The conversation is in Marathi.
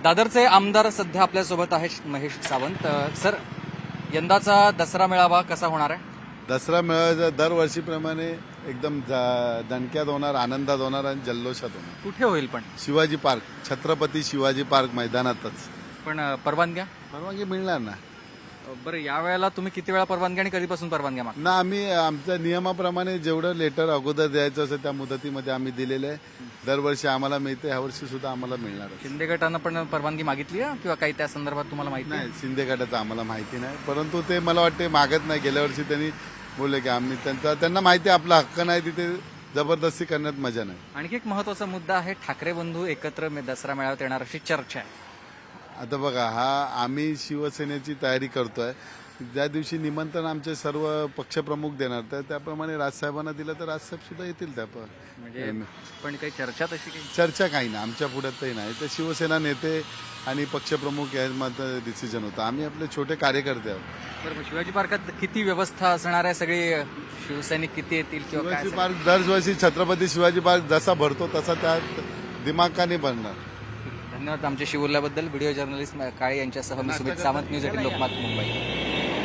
दादरचे आमदार सध्या आपल्यासोबत आहेत महेश सावंत. सर, यंदाचा दसरा मेळावा कसा होणार आहे? दसरा मेळावा दरवर्षीप्रमाणे एकदम दणक्यात होणार, आनंदात होणार आणि जल्लोषात होणार. कुठे होईल पण? शिवाजी पार्क, छत्रपती शिवाजी पार्क मैदानातच. पण परवानग्या? परवानगी मिळणार ना. बरं, यावेळेला तुम्ही किती वेळा परवानगी आणि कधीपासून परवानग्या मागता? ना आम्ही आमच्या नियमाप्रमाणे जेवढं लेटर अगोदर द्यायचं असेल त्या मुदतीमध्ये आम्ही दिलेलं आहे. दरवर्षी आम्हाला मिळते, ह्यावर्षी सुद्धा आम्हाला मिळणार आहे. शिंदे गटानं पण परवानगी मागितली आहे किंवा काही त्या संदर्भात तुम्हाला माहिती नाही, शिंदे गटाचं आम्हाला माहिती नाही, परंतु ते मला वाटते मागत नाही. गेल्या वर्षी त्यांनी बोलले की आम्ही त्यांना माहिती आहे आपला हक्क नाही, तिथे जबरदस्ती करण्यात मजा नाही. आणखी एक महत्वाचा मुद्दा आहे, ठाकरे बंधू एकत्र दसरा मेळाव्यात येणार अशी चर्चा आहे. आता बघा, आम्ही शिवसेनेची तयारी करतोय. ज्या दिवशी निमंत्रण आमचे सर्व पक्षप्रमुख देणार, तर त्याप्रमाणे राजसाहेबांना दिलं तर राजसाहेब सुद्धा येतील. म्हणजे पण काही चर्चा तशी काही? चर्चा काही नाही, आमच्या पुढ्यातही नाही. ते शिवसेना नेते आणि पक्षप्रमुख यामध्ये डिसिजन होतं. आम्ही आपले छोटे कार्यकर्ते आहोत. बरं, शिवाजी पार्कात किती व्यवस्था असणार आहे? सगळी शिवसैनिक किती येतील किंवा काय? शिवाजी पार्क दरवर्षी छत्रपती शिवाजी पार्क जसा भरतो तसा त्यात दिमाखाने भरणार. धन्यवाद आमच्याशी बोलल्याबद्दल. व्हिडिओ जर्नलिस्ट काळे यांच्यासह मी सुमित सावंत, न्यूज 18 लोकमत, मुंबई.